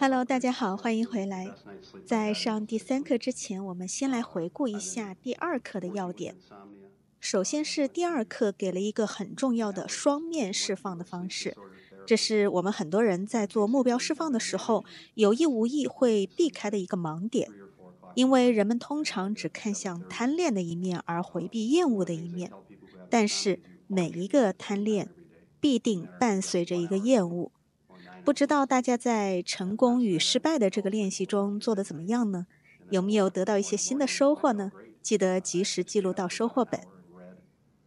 Hello，大家好，欢迎回来。在上第3课之前，我们先来回顾一下第2课的要点。首先是第2课给了一个很重要的双面释放的方式，这是我们很多人在做目标释放的时候，有意无意会避开的一个盲点。因为人们通常只看向贪恋的一面，而回避厌恶的一面。但是每一个贪恋必定伴随着一个厌恶。不知道大家在成功与失败的这个练习中做得怎么样呢？有没有得到一些新的收获呢？记得及时记录到收获本。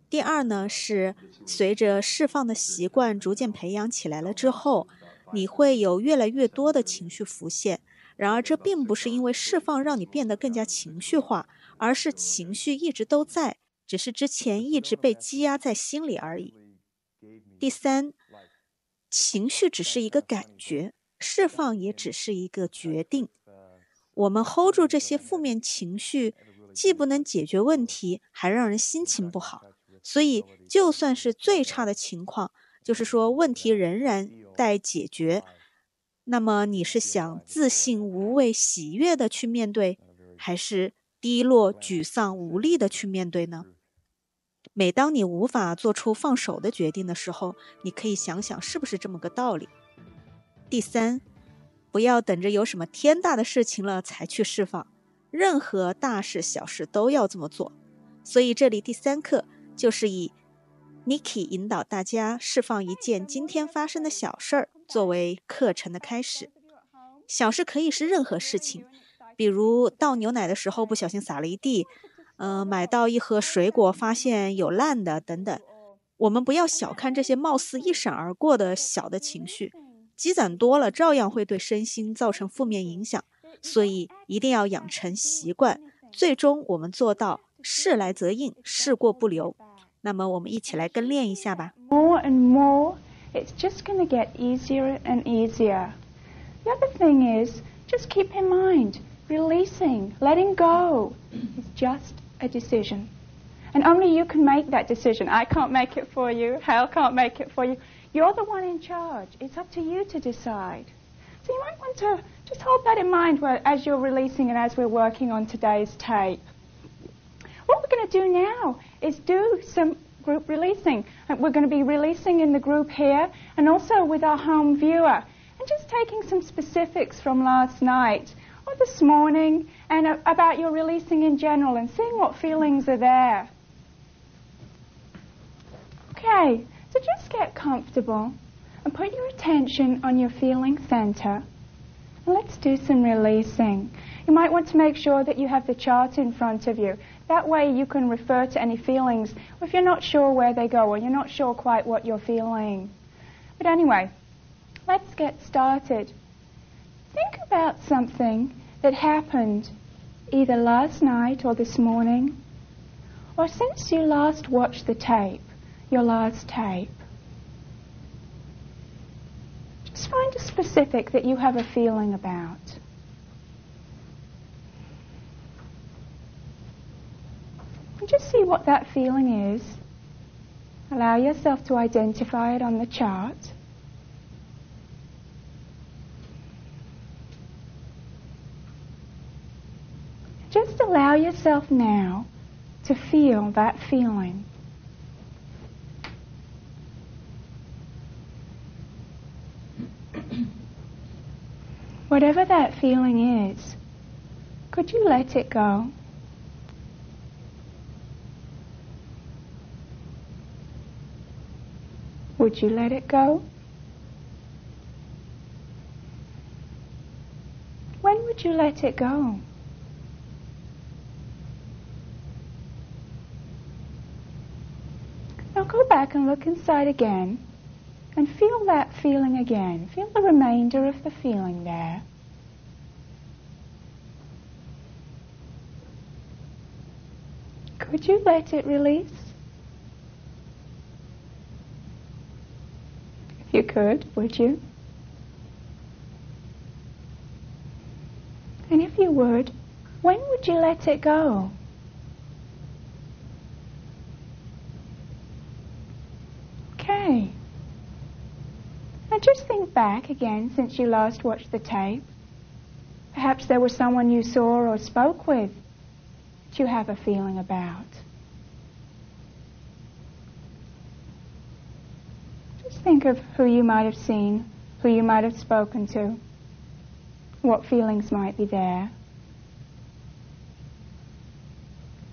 第二呢，是随着释放的习惯逐渐培养起来了之后，你会有越来越多的情绪浮现。然而这并不是因为释放让你变得更加情绪化，而是情绪一直都在，只是之前一直被积压在心里而已。第三，情绪只是一个感觉，释放也只是一个决定。我们 hold 住这些负面情绪，既不能解决问题，还让人心情不好。所以就算是最差的情况，就是说问题仍然待解决，那么你是想自信、无畏、喜悦的去面对，还是低落、沮丧、无力的去面对呢？每当你无法做出放手的决定的时候，你可以想想是不是这么个道理。第三，不要等着有什么天大的事情了才去释放，任何大事小事都要这么做。所以这里第3课就是以 Nikki 引导大家释放一件今天发生的小事儿作为课程的开始。小事可以是任何事情，比如倒牛奶的时候不小心洒了一地，买到一盒水果发现有烂的等等。我们不要小看这些貌似一闪而过的小的情绪，积攒多了照样会对身心造成负面影响，所以一定要养成习惯，最终我们做到事来则应，事过不留。那么我们一起来跟练一下吧。 More and more, it's just going to get easier and easier. The other thing is, just keep in mind, releasing, letting go is just a decision. And only you can make that decision. I can't make it for you. Hal can't make it for you. You're the one in charge. It's up to you to decide. So you might want to just hold that in mind as you're releasing and as we're working on today's tape. What we're going to do now is do some group releasing. We're going to be releasing in the group here and also with our home viewer. And just taking some specifics from last night or this morning and about your releasing in general and seeing what feelings are there. Okay, so just get comfortable and put your attention on your feeling center. And let's do some releasing. You might want to make sure that you have the chart in front of you. That way you can refer to any feelings if you're not sure where they go or you're not sure quite what you're feeling. But anyway, let's get started. Think about something that happened either last night or this morning or since you last watched the tape, your last tape. Just find a specific that you have a feeling about. And just see what that feeling is. Allow yourself to identify it on the chart. Just allow yourself now to feel that feeling. Whatever that feeling is, could you let it go? Would you let it go? When would you let it go? Now go back and look inside again and feel that feeling again. Feel the remainder of the feeling there. Could you let it release? If you could, would you? And if you would, when would you let it go? Okay. Now just think back again since you last watched the tape. Perhaps there was someone you saw or spoke with that you have a feeling about. Just think of who you might have seen, who you might have spoken to, what feelings might be there.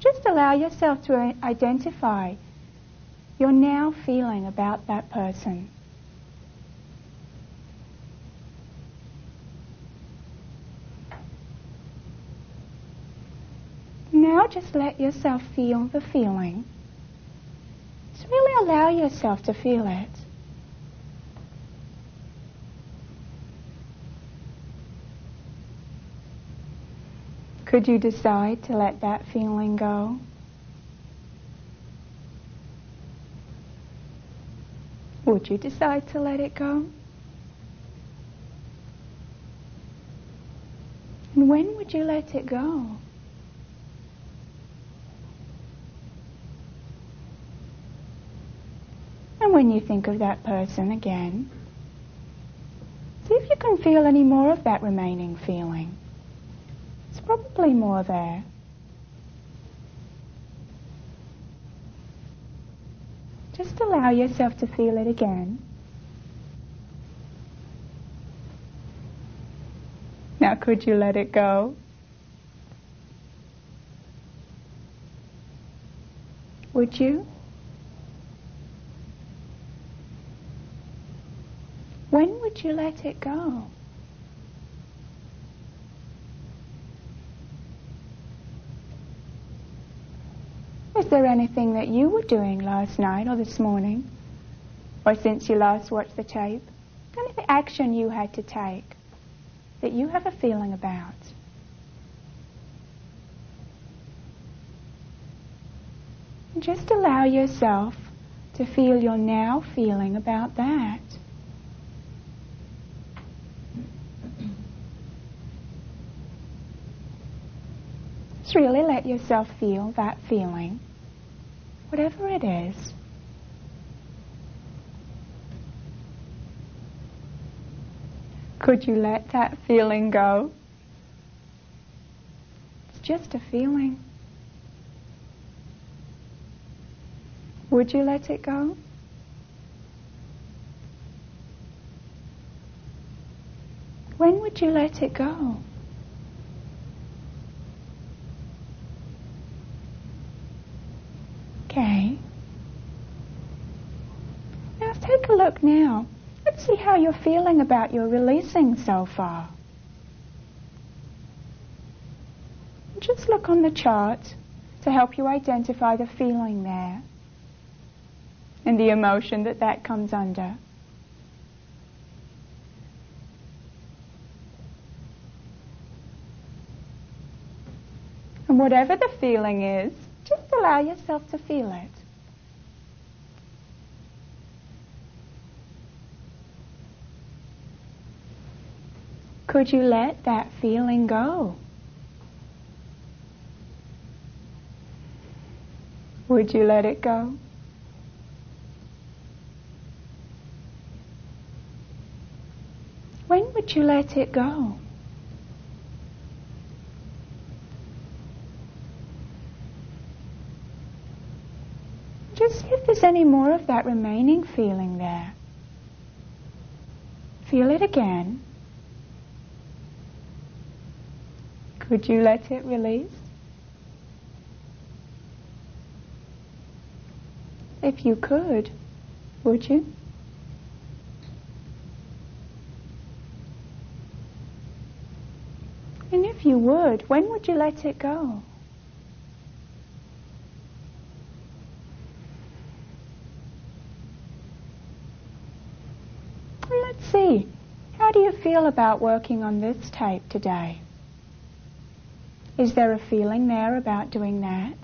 Just allow yourself to identify your now feeling about that person. Now just let yourself feel the feeling. Just really allow yourself to feel it. Could you decide to let that feeling go? Would you decide to let it go? And when would you let it go? And when you think of that person again, see if you can feel any more of that remaining feeling. There's probably more there. Just allow yourself to feel it again. Now could you let it go? Would you? When would you let it go? Was there anything that you were doing last night or this morning, or since you last watched the tape, any action you had to take that you have a feeling about? And just allow yourself to feel your now feeling about that. Just really let yourself feel that feeling, whatever it is. Could you let that feeling go? It's just a feeling. Would you let it go? When would you let it go? Okay. Now let's take a look now. Let's see how you're feeling about your releasing so far. Just look on the chart to help you identify the feeling there and the emotion that comes under. And whatever the feeling is, just allow yourself to feel it. Could you let that feeling go? Would you let it go? When would you let it go? Just see if there's any more of that remaining feeling there. Feel it again. Could you let it release? If you could, would you? And if you would, when would you let it go? And let's see, how do you feel about working on this tape today? Is there a feeling there about doing that?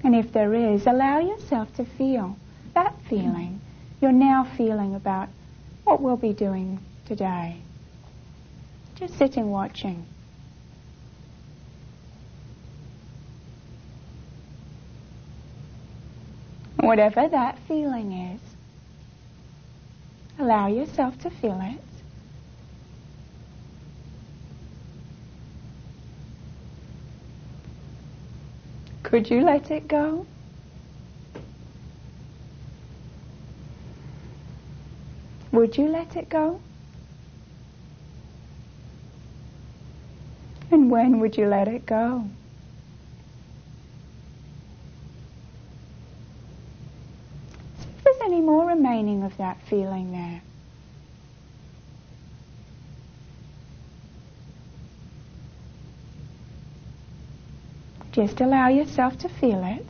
And if there is, allow yourself to feel that feeling you're now feeling about what we'll be doing today. Just sitting watching. whatever that feeling is. Allow yourself to feel it. Could you let it go? Would you let it go? And when would you let it go? See if there's any more remaining of that feeling there. Just allow yourself to feel it.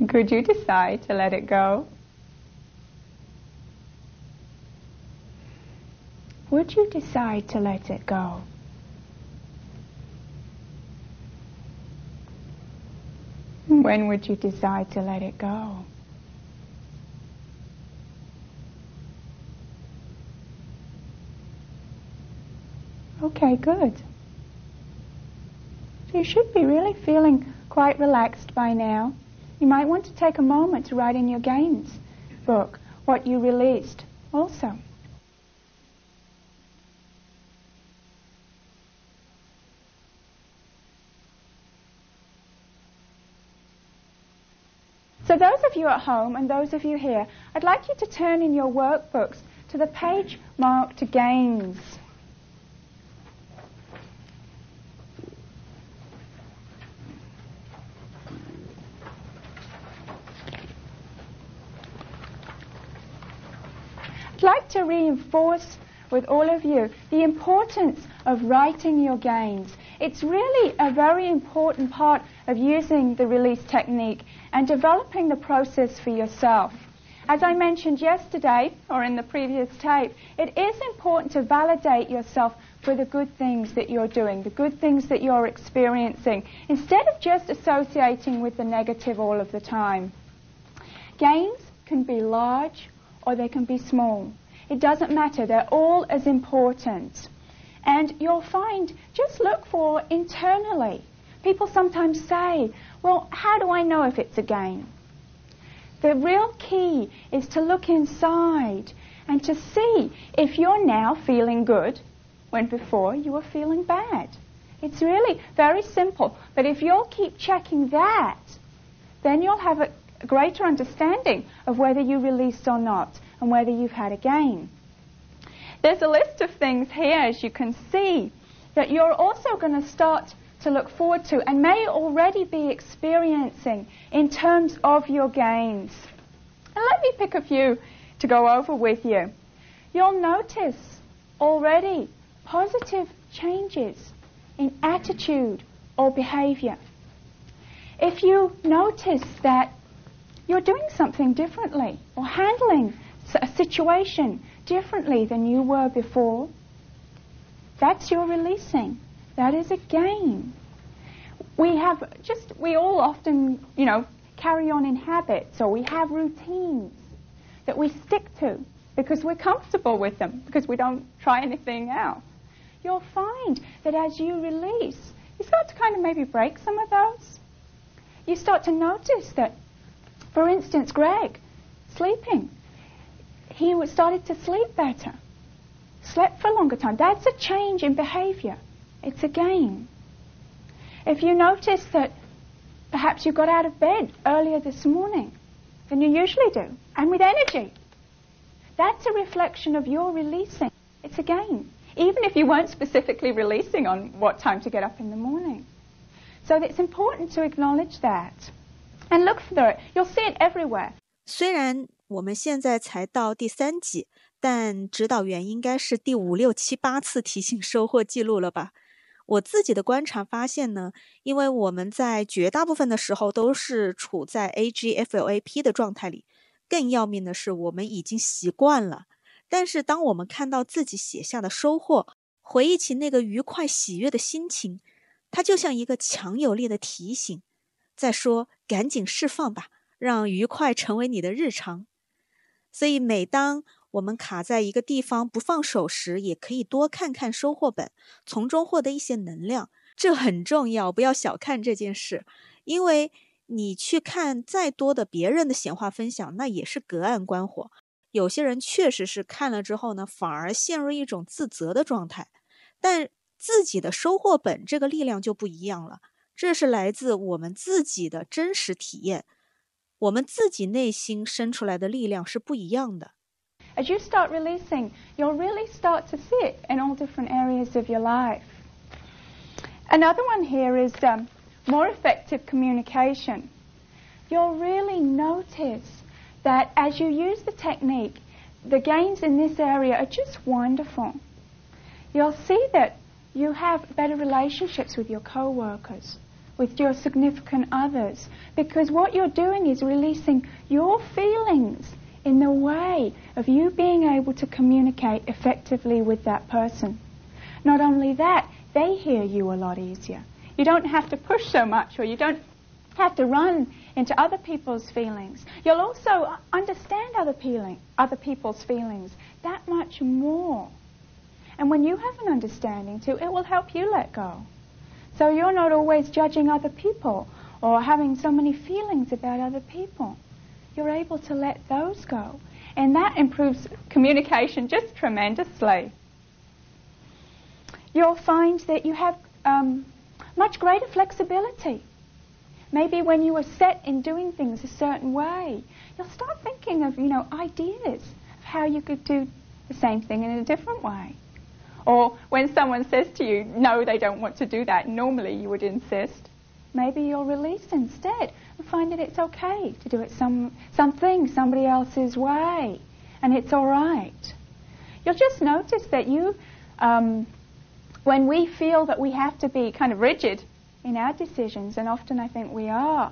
Could you decide to let it go? Would you decide to let it go? When would you decide to let it go? Okay, good. So you should be really feeling quite relaxed by now. You might want to take a moment to write in your games book what you released also. So those of you at home and those of you here, I'd like you to turn in your workbooks to the page marked Games. I'd like to reinforce with all of you the importance of writing your games. It's really a very important part of using the release technique and developing the process for yourself. As I mentioned yesterday, or in the previous tape, it is important to validate yourself for the good things that you're doing, the good things that you're experiencing, instead of just associating with the negative all of the time. Games can be large or they can be small. It doesn't matter. They're all as important. And you'll find, just look for internally. People sometimes say, well, how do I know if it's a game? The real key is to look inside and to see if you're now feeling good when before you were feeling bad. It's really very simple. But if you'll keep checking that, then you'll have a greater understanding of whether you released or not and whether you've had a gain. There's a list of things here, as you can see, that you're also going to start to look forward to and may already be experiencing in terms of your gains. And let me pick a few to go over with you. You'll notice already positive changes in attitude or behavior. If you notice that you're doing something differently or handling a situation differently than you were before, that's your releasing. That is a gain. We all often, carry on in habits, or we have routines that we stick to because we're comfortable with them, because we don't try anything else. You'll find that as you release, you start to kind of maybe break some of those. You start to notice that, for instance, Greg, sleeping, he started to sleep better, slept for a longer time. That's a change in behavior. It's a gain. If you notice that perhaps you got out of bed earlier this morning than you usually do, and with energy, that's a reflection of your releasing. It's a gain, even if you weren't specifically releasing on what time to get up in the morning. So it's important to acknowledge that and look for it. You'll see it everywhere. 虽然我们现在才到第3集，但指导员应该是第5、6、7、8次提醒收获记录了吧。我自己的观察发现呢，因为我们在绝大部分的时候都是处在 AGFLAP 的状态里，更要命的是我们已经习惯了。但是当我们看到自己写下的收获，回忆起那个愉快喜悦的心情，它就像一个强有力的提醒，再说赶紧释放吧，让愉快成为你的日常。所以每当我们卡在一个地方不放手时，也可以多看看收获本，从中获得一些能量，这很重要，不要小看这件事，因为你去看再多的别人的显化分享，那也是隔岸观火。有些人确实是看了之后呢，反而陷入一种自责的状态，但自己的收获本这个力量就不一样了，这是来自我们自己的真实体验，我们自己内心生出来的力量是不一样的。As you start releasing, you'll really start to see it in all different areas of your life. Another one here is more effective communication. You'll really notice that as you use the technique, the gains in this area are just wonderful. You'll see that you have better relationships with your co-workers, with your significant others, because what you're doing is releasing your feelings in the way of you being able to communicate effectively with that person. Not only that, they hear you a lot easier. You don't have to push so much, or you don't have to run into other people's feelings. You'll also understand other people's feelings that much more. And when you have an understanding too, it will help you let go. So you're not always judging other people or having so many feelings about other people. You're able to let those go. And that improves communication just tremendously. You'll find that you have much greater flexibility. Maybe when you were set in doing things a certain way, you'll start thinking of, ideas of how you could do the same thing in a different way. Or when someone says to you, no, they don't want to do that, normally you would insist. Maybe you'll release instead and find that it's okay to do it something somebody else's way, and it's all right. You'll just notice that when we feel that we have to be kind of rigid in our decisions, and often I think we are,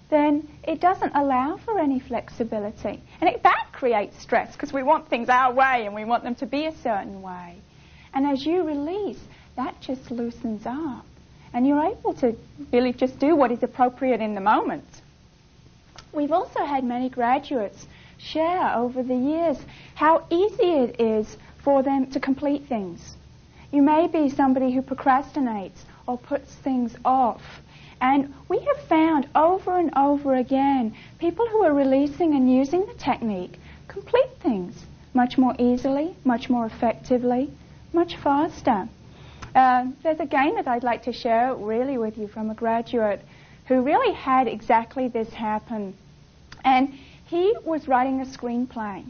then it doesn't allow for any flexibility. And that creates stress, because we want things our way and we want them to be a certain way. And as you release, that just loosens up. And you're able to really just do what is appropriate in the moment. We've also had many graduates share over the years how easy it is for them to complete things. You may be somebody who procrastinates or puts things off. And we have found over and over again, people who are releasing and using the technique complete things much more easily, much more effectively, much faster. There's a game that I'd like to share really with you from a graduate who really had exactly this happen. And he was writing a screenplay.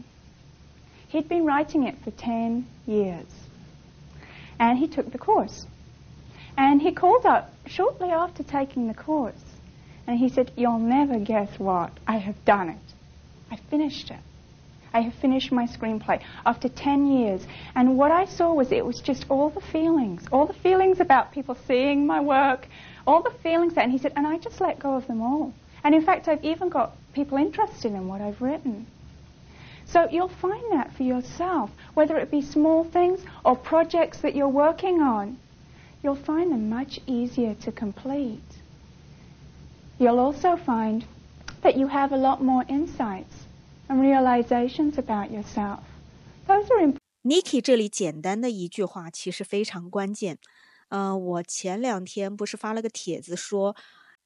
He'd been writing it for 10 years. And he took the course. And he called up shortly after taking the course. And he said, you'll never guess what? I have done it. I finished it. I have finished my screenplay after 10 years. And what I saw was it was just all the feelings about people seeing my work, all the feelings that, and he said, and I just let go of them all. And in fact, I've even got people interested in what I've written. So you'll find that for yourself, whether it be small things or projects that you're working on, you'll find them much easier to complete. You'll also find that you have a lot more insights and realizations about yourself. Those are important. Nikki 这里简单的一句话其实非常关键。我前2天不是发了个帖子说，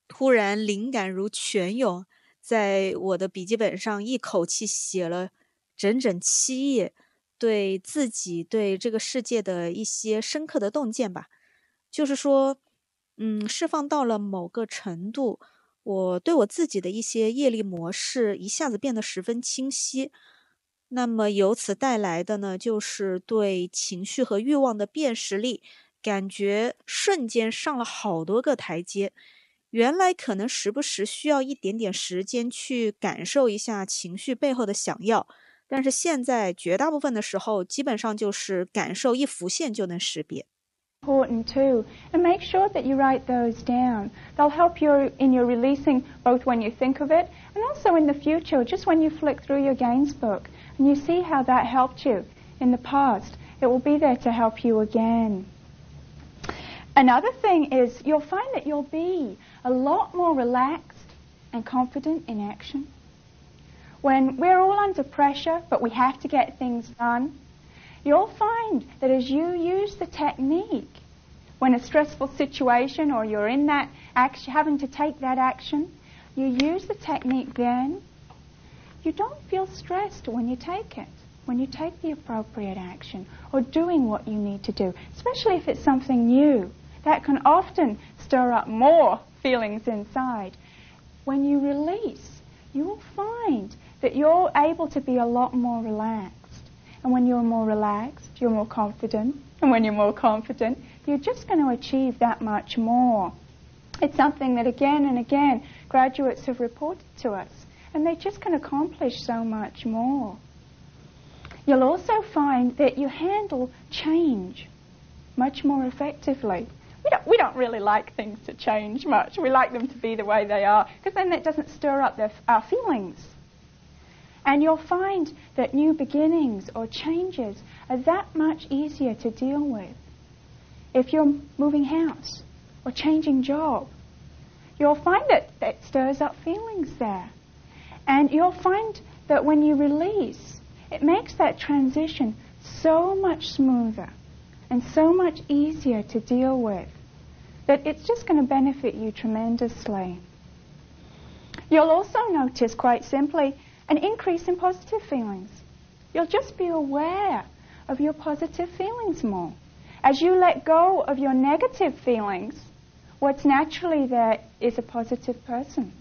突然灵感如泉涌，在我的笔记本上一口气写了整整7页，对自己对这个世界的一些深刻的洞见吧。就是说，释放到了某个程度，我对我自己的一些业力模式一下子变得十分清晰。那么由此带来的呢，就是对情绪和欲望的辨识力，感觉瞬间上了好多个台阶。原来可能时不时需要一点点时间去感受一下情绪背后的想要，但是现在绝大部分的时候，基本上就是感受一浮现就能识别。Important too, and make sure that you write those down. They'll help you in your releasing, both when you think of it and also in the future, just when you flick through your gains book and you see how that helped you in the past. It will be there to help you again. Another thing is you'll find that you'll be a lot more relaxed and confident in action. When we're all under pressure, but we have to get things done, you'll find that as you use the technique, when a stressful situation or you're in that action, having to take that action, you use the technique then, you don't feel stressed when you take it, when you take the appropriate action or doing what you need to do, especially if it's something new. That can often stir up more feelings inside. When you release, you will find that you're able to be a lot more relaxed. And when you're more relaxed, you're more confident. And when you're more confident, you're just going to achieve that much more. It's something that again and again graduates have reported to us. And they just can accomplish so much more. You'll also find that you handle change much more effectively. We don't really like things to change much. We like them to be the way they are, because then it doesn't stir up our feelings. And you'll find that new beginnings or changes are that much easier to deal with. If you're moving house or changing job, you'll find that it stirs up feelings there. And you'll find that when you release, it makes that transition so much smoother and so much easier to deal with that it's just going to benefit you tremendously. You'll also notice, quite simply, an increase in positive feelings. You'll just be aware of your positive feelings more. As you let go of your negative feelings, what's naturally there is a positive person.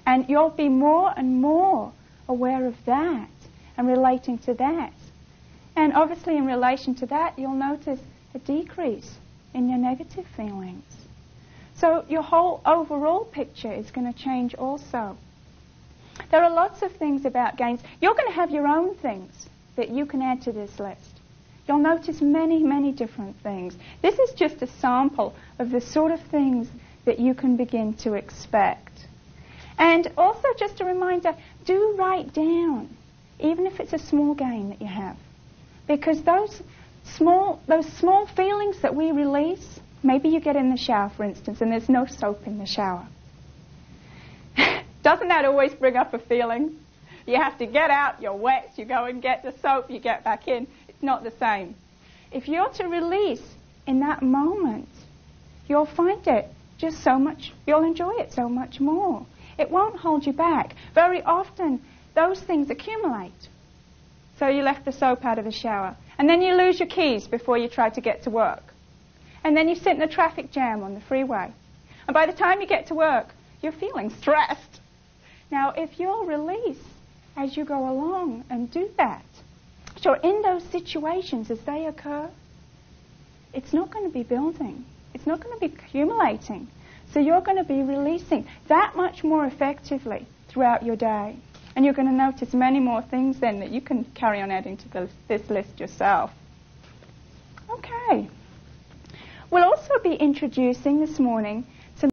And you'll be more and more aware of that and relating to that. And obviously in relation to that, you'll notice a decrease in your negative feelings. So your whole overall picture is going to change also. There are lots of things about gains. You're going to have your own things that you can add to this list. You'll notice many, many different things. This is just a sample of the sort of things that you can begin to expect. And also just a reminder, do write down, even if it's a small gain that you have. Because those small feelings that we release, maybe you get in the shower, for instance, and there's no soap in the shower. Doesn't that always bring up a feeling? You have to get out, you're wet, you go and get the soap, you get back in. It's not the same. If you're to release in that moment, you'll find it just so much, you'll enjoy it so much more. It won't hold you back. Very often, those things accumulate. So you left the soap out of the shower. And then you lose your keys before you try to get to work. And then you sit in a traffic jam on the freeway. And by the time you get to work, you're feeling stressed. Now, if you'll release as you go along and do that, so in those situations as they occur, it's not going to be building. It's not going to be accumulating. So you're going to be releasing that much more effectively throughout your day. And you're going to notice many more things then that you can carry on adding to this list yourself. Okay. We'll also be introducing this morning